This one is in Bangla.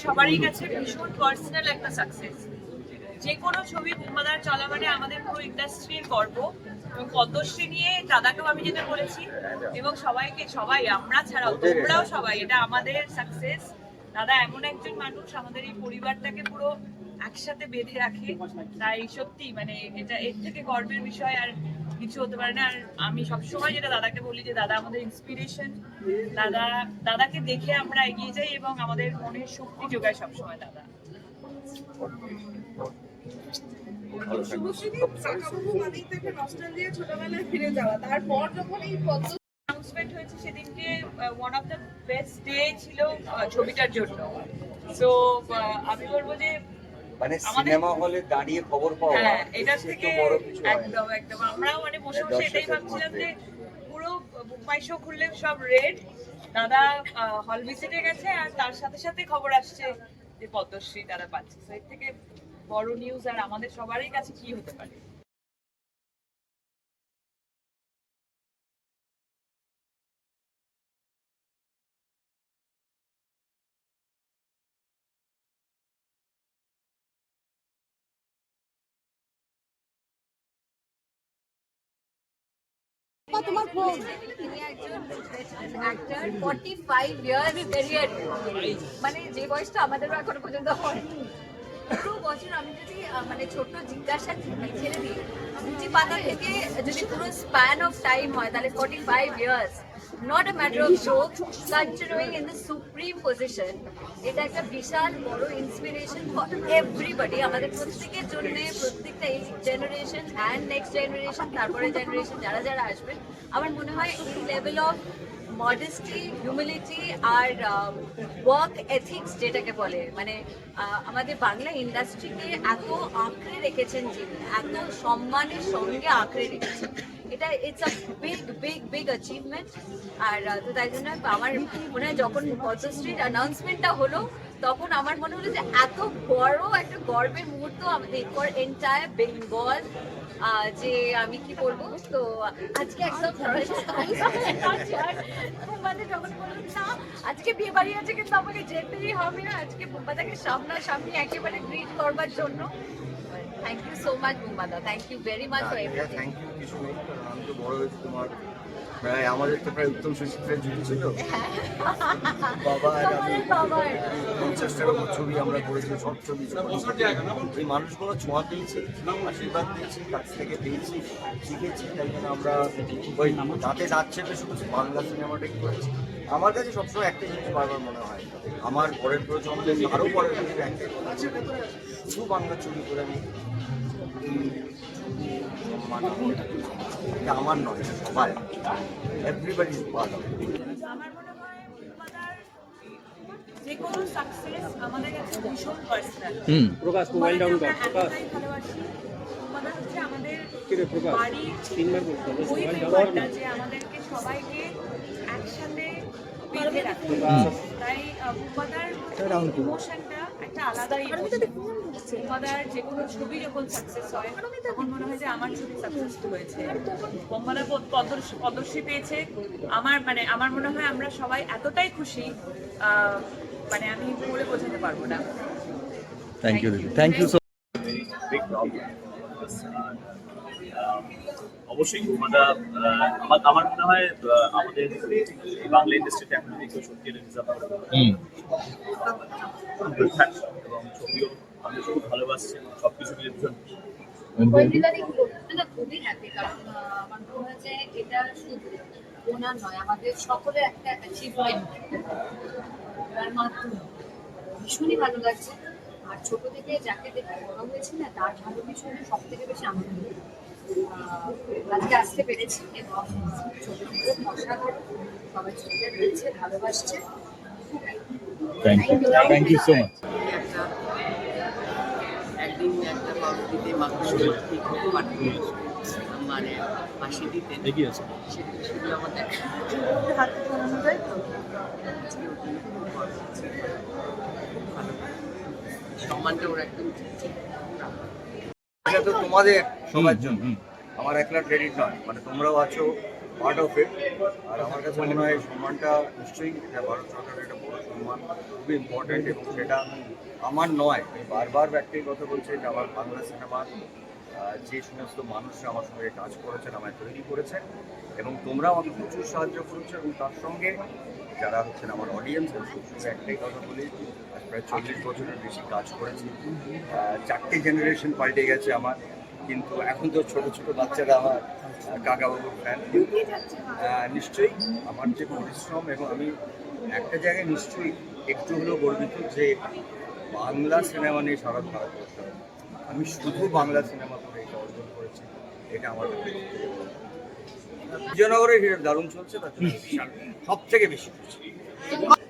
সবারই কাছে ভীষণ পার্সোনাল একটা সাকসেস। যে কোনো ছবি বুম্বাদার চলা মানে আমাদের পুরো ইন্ডাস্ট্রির গর্ব। এবং পদ্মশ্রী নিয়ে দাদাকেও আমি যেটা বলেছি এবং সবাই আমরা ছাড়াও তোমরাও সবাই, এটা আমাদের সাকসেস। দাদা এমন একজন মানুষ, আমাদের এই পরিবারটাকে পুরো একসাথে বেঁধে রাখে। তাই সত্যি মানে এটা এর থেকে গর্বের বিষয় আর কিছু হতে পারে না। আর আমি সবসময় যেটা দাদাকে বলি যে দাদা আমাদের ইন্সপিরেশন। দাদাকে দেখে আমরা এগিয়ে যাই এবং আমাদের মনের শক্তি যোগায় সবসময় দাদা। অ্যানাউন্সমেন্ট হয়েছে সেদিনকে one of the best day ছিল ছবিটার জন্য। সো আমি বলবো যে মানে সিনেমা হলে দাঁড়িয়ে খবর পাওয়া, হ্যাঁ, এটা থেকে একদম আমরাও মানে বসে বসে এটাই ভাবছিলাম যে পুরো বুক মাই শো খুললে সব রেড। দাদা হল ভিজিটে গেছে আর তার সাথে সাথে খবর আসছে যে পদ্মশ্রী দাদা পাচ্ছে। এর থেকে বড় নিউজ আর আমাদের সবারই কাছে কি হতে পারে। তোমার ফোন তিনি একজন অ্যাক্টর 45 ইয়ার্স ক্যারিয়ার, মানে যে বয়সটা আমাদেরও এখনো পর্যন্ত হয়নি। পুরো বছর আমি যদি মানে ছোট্ট জিজ্ঞাসা ছেড়ে দিই, রুচি পাতা থেকে যদি পুরো স্প্যান অফ টাইম হয় তাহলে 45 years, not a matter of joke, continuing in the supreme position. এটা একটা বিশাল বড় ইন্সপিরেশন ফর এভরিবডি, আমাদের প্রত্যেকের জন্য, প্রত্যেকটা এই জেনারেশন অ্যান্ড নেক্সট জেনারেশন, তারপরে জেনারেশন যারা যারা আসবেন। আমার মনে হয় এই লেভেল অফ মডেস্টি, হিউমিলিটি আর ওয়ার্ক এথিক্স যেটাকে বলে, মানে আমাদের বাংলা ইন্ডাস্ট্রিকে এত আঁকড়ে রেখেছেন যিনি, এত সম্মানের সঙ্গে আঁকড়ে রেখেছেন, এটা it's a big big big achievement. আর তো তাই জন্য আমার মনে হয় যখন পদ্মশ্রীর অ্যানাউন্সমেন্টটা হলো তখন আমার মনে হলো যে এত বড় একটা গর্বের মুহূর্ত আমাদের ফর এন্টায়ার বেঙ্গল, যে আমি কি বলবো। তো আজকে একদম বুম্বাদা যখন বলুন না আজকে বিয়ে বাড়ি আছে কিন্তু আমাকে যেতেই হবে, আজকে বুম্বাদাকে সামনাসামনি একেবারে গ্রিট করবার জন্য। থ্যাংক ইউ সো মাচ বুম্বাদা, thank you very much for everything. Thank you কিছু নেই, আমি তো বড় হয়েছি তোমার প্রায়, আমাদের তো প্রায় উত্তম সুচিত্রের যুগ ছিল। বাবা আর আমি 50টার উপর ছবি আমরা করেছি, সব ছবি। এই মানুষগুলো ছোঁয়া পেয়েছি, আশীর্বাদ পেয়েছি, কাছ থেকে পেয়েছি, শিখেছি। তাই জন্য আমরা ওই তাতে যাচ্ছে শুধু বাংলা সিনেমাটাই করেছি। আমার কাছে সবসময় একটা জিনিস বারবার মনে হয়, আমার পরের প্রজন্মে আরও পরের প্রজন্মে একটাই কথা আছে, শুধু বাংলা ছবি করে আমি এটা আমার নয়, এটা সবাই, everybody is part of it. আমার মনে হয় বুম্বাদার যে কোনো সাকসেস আমাদের কাছে ভীষণ পার্সোনাল। প্রকাশ মোবাইল ডাউন কর, প্রকাশ ভালোবাসি। বুম্বাদা হচ্ছে আমাদের কিরে প্রকাশ বাড়ির তিনবার বলতে ওই ব্যাপারটা যে আমাদেরকে সবাইকে একসাথে বেঁধে রাখে। তাই বুম্বাদার ইমোশনটা একটা আলাদা ইমোশন। বুম্বাদার যে কোনো ছবি যখন সাকসেস হয় তখন মনে হয় যে আমার ছবি সাকসেসফুল হয়েছে। বুম্বাদা পদ্মশ্রী পেয়েছে, আমার মনে হয় আমরা সবাই এতটাই খুশি, মানে আমি বলে বোঝাতে পারবো না। Thank you, thank you so অবশ্যই আমার মনে হয় আমাদের বাংলা ইন্ডাস্ট্রিতে এখন কেউ সত্যি রিজার্ভ করে এবং ছবিও আমি খুব ভালোবাসছি, সবকিছু মিলে ভীষণ খুবই হ্যাপি, কারণ আমার মনে হয় যে এটা শুধু ওনার নয়, আমাদের সকলের একটা অ্যাচিভমেন্ট, তার মাধ্যমে ভীষণই ভালো লাগছে। আর ছোট থেকে যাকে দেখে বড় হয়েছে না, তার ভালো কিছু সব থেকে বেশি আনন্দ আজকে আসতে পেরেছি এবং ছবিটা খুব অসাধারণ, সবাই ছবিটা দেখছে, ভালোবাসছে। Thank you so much. একদিন একটা পাউরুটিতে মাংসের ঠিক পাঠিয়ে মানে হাসি দিতেন, সেগুলো আমাদের হাতে বানানো যায় তো সম্মানটা ওর একদম এটা তো তোমাদের সবার জন্য, আমার একলা ক্রেডিট নয়। মানে তোমরাও আছো, পার্ট অফ ইট। আর আমার কাছে মনে হয় এই সম্মানটা নিশ্চয়ই এটা ভারত সরকারের একটা বড় সম্মান, খুবই ইম্পর্টেন্ট, এবং সেটা আমার নয়, আমি বারবার একটাই কথা বলছি যে আমার বাংলা সিনেমার যে সমস্ত মানুষরা আমার সঙ্গে কাজ করেছেন, আমায় তৈরি করেছেন, এবং তোমরা আমাকে প্রচুর সাহায্য করেছো, এবং তার সঙ্গে যারা হচ্ছেন আমার অডিয়েন্স, সবসময় একটাই কথা বলি, আজ প্রায় 40 বছরের বেশি কাজ করেছি, 4টে জেনারেশন পাল্টে গেছে আমার, কিন্তু এখন তো ছোট ছোট বাচ্চারা আমার কাকাবাবুর ফ্যান। নিশ্চয়ই আমার যে পরিশ্রম, এবং আমি একটা জায়গায় নিশ্চয়ই একটু হলেও গর্বিত যে বাংলা সিনেমা নিয়ে সারা ভারতবর্ষ আমি শুধু বাংলা সিনেমা করে এটা অর্জন করেছি, এটা আমার বিজয়নগরের হিরো দারুণ চলছে, তার সব থেকে বেশি খুশি।